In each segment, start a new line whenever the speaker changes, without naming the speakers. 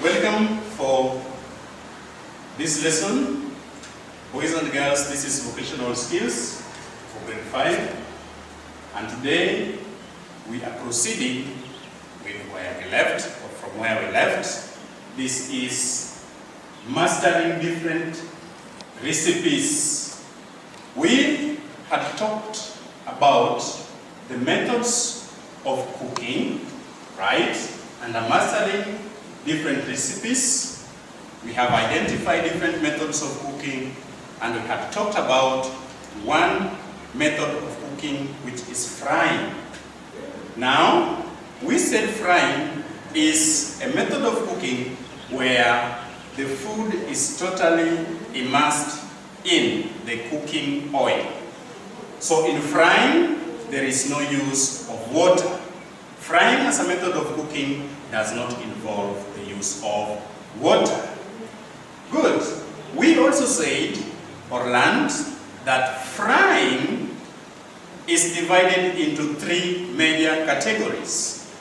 Welcome for this lesson. Boys and girls, this is Vocational Skills for grade 5. And today we are proceeding with where we left, or from where we left. This is mastering different recipes. We had talked about the methods of cooking, right? And mastering different recipes. We have identified different methods of cooking, and we have talked about one method of cooking, which is frying. Now, we said frying is a method of cooking where the food is totally immersed in the cooking oil. So in frying, there is no use of water. Frying as a method of cooking does not involve the use of water. Good. We also said or learned that frying is divided into three major categories.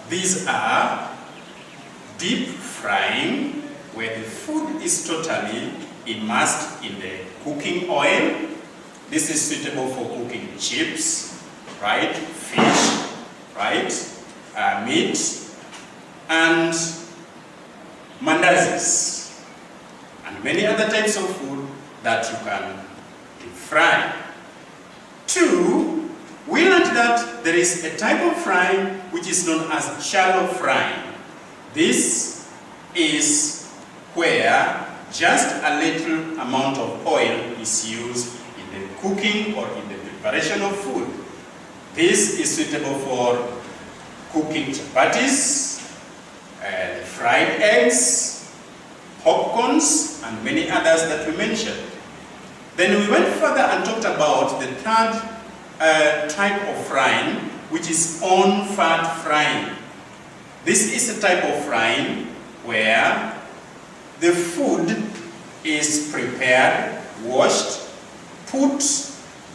These are deep frying, where the food is totally immersed in the cooking oil. This is suitable for cooking chips, right? Fish, right? Meat, and mandazis, and many other types of food that you can deep fry. Two, we learned that there is a type of frying which is known as shallow frying. This is where just a little amount of oil is used in the cooking or in the preparation of food. This is suitable for cooking chapatis, fried eggs, popcorns, and many others that we mentioned. Then we went further and talked about the third type of frying, which is on-fat frying. This is a type of frying where the food is prepared, washed, put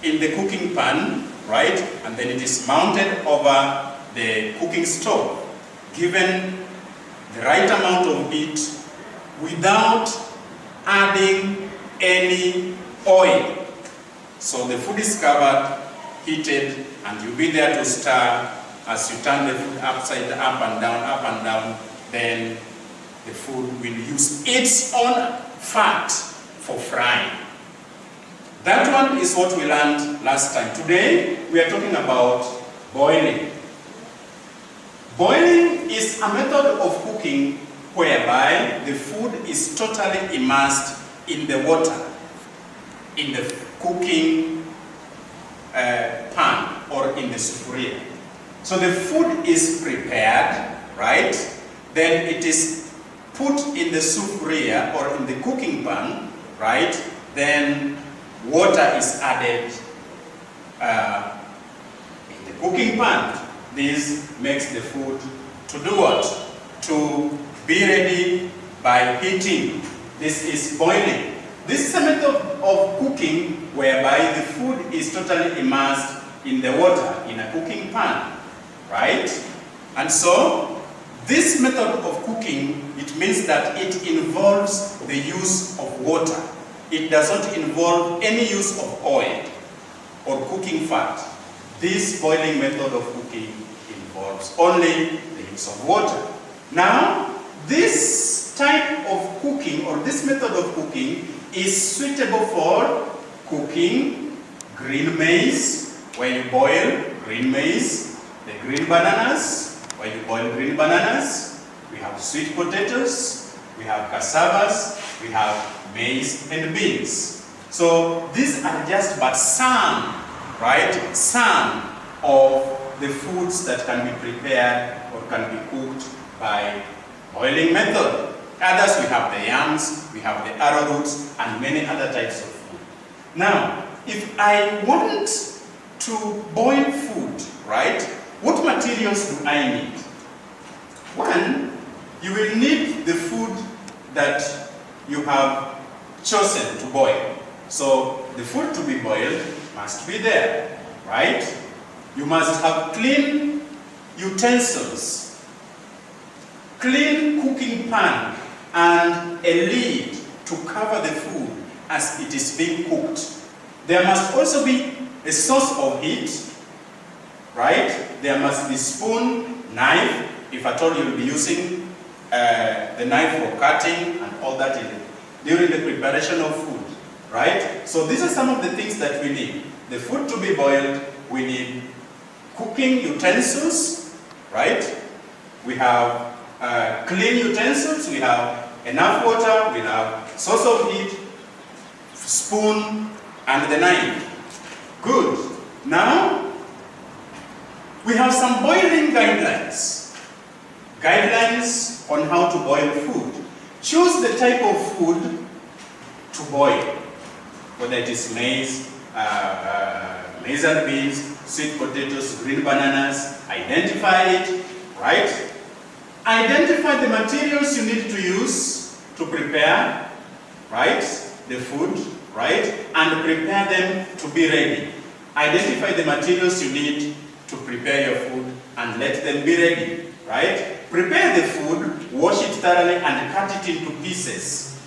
in the cooking pan, right? And then it is mounted over the cooking stove, given the right amount of heat without adding any oil. So the food is covered, heated, and you'll be there to stir as you turn the food upside up and down, then the food will use its own fat for frying. That one is what we learned last time. Today, we are talking about boiling. Boiling is a method of cooking whereby the food is totally immersed in the water, in the cooking pan or in the sufuria. So the food is prepared, right? Then it is put in the sufuria or in the cooking pan, right? Then water is added in the cooking pan. This makes the food to do what? To be ready by heating. This is boiling. This is a method of cooking whereby the food is totally immersed in the water in a cooking pan, right? And so, this method of cooking, it means that it involves the use of water. It does not involve any use of oil or cooking fat. This boiling method of cooking involves only the use of water. Now, this type of cooking or this method of cooking is suitable for cooking green maize, where you boil green maize, the green bananas, where you boil green bananas. We have sweet potatoes, we have cassavas, we have maize and beans. So these are just but some, right? Some of the foods that can be prepared or can be cooked by boiling method. Others, we have the yams, we have the arrowroots, and many other types of food. Now, if I want to boil food, right, what materials do I need? One, you will need the food that you have chosen to boil. So the food to be boiled must be there, right? You must have clean utensils, clean cooking pan and a lid to cover the food as it is being cooked. There must also be a source of heat, right? There must be spoon, knife, if at all you'll be using the knife for cutting and all that during the preparation of food, right? So these are some of the things that we need. The food to be boiled, we need cooking utensils, right? We have clean utensils, we have enough water, we have source of heat, spoon, and the knife. Good. Now, we have some boiling guidelines. Guidelines on how to boil food. Choose the type of food to boil, whether it is maize, maize and beans, sweet potatoes, green bananas. Identify it, right? Identify the materials you need to use to prepare, right, the food, right, and prepare them to be ready. Identify the materials you need to prepare your food and let them be ready, right? Prepare the food, wash it thoroughly and cut it into pieces.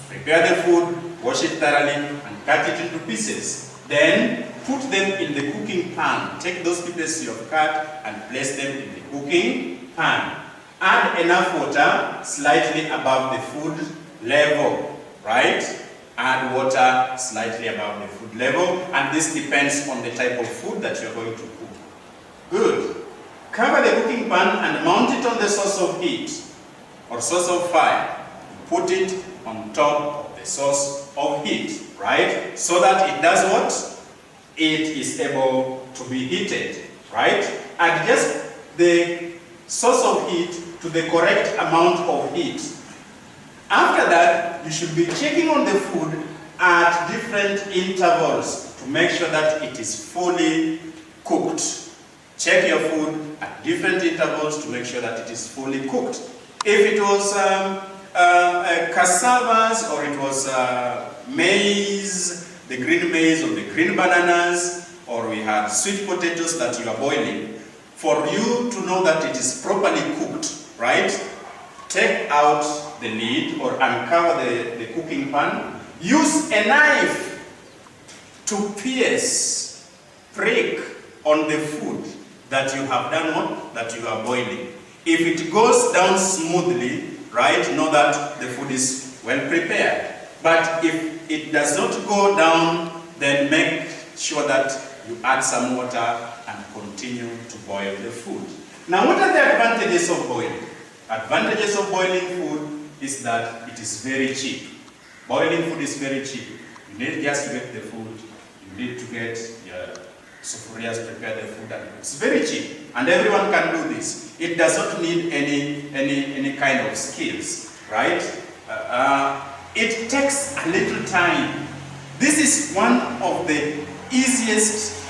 Prepare the food, wash it thoroughly and cut it into pieces. Then put them in the cooking pan. Take those pieces you have cut and place them in the cooking pan. Add enough water slightly above the food level, right? Add water slightly above the food level, and this depends on the type of food that you're going to cook. Good. Cover the cooking pan and mount it on the source of heat or source of fire. Put it on top of the source of heat, right? So that it does what? It is able to be heated, right? Adjust the source of heat to the correct amount of heat. After that, you should be checking on the food at different intervals to make sure that it is fully cooked. Check your food at different intervals to make sure that it is fully cooked. If it was cassavas or it was maize, the green maize or the green bananas, or we had sweet potatoes that you are boiling, for you to know that it is properly cooked, right? Take out the lid or uncover the cooking pan. Use a knife to prick on the food that you have done what? That you are boiling. If it goes down smoothly, right, know that the food is well prepared. But if it does not go down, then make sure that you add some water and continue to boil the food. Now, what are the advantages of boiling? Advantages of boiling food is that it is very cheap. Boiling food is very cheap. You need just to get the food. You need to get your sufurias, prepare the food, and it's very cheap. And everyone can do this. It does not need any kind of skills, right? It takes a little time. This is one of the easiest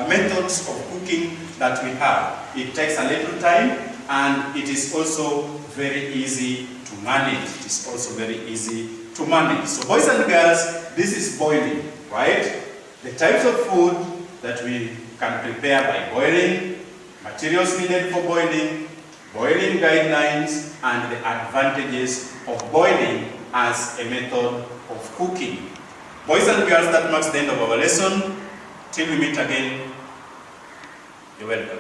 methods of cooking that we have. It takes a little time, and it is also very easy to manage. It is also very easy to manage. So boys and girls, this is boiling, right? The types of food that we can prepare by boiling, materials needed for boiling, boiling guidelines, and the advantages of boiling as a method of cooking. Boys and girls, that marks the end of our lesson. Till we meet again, you're welcome.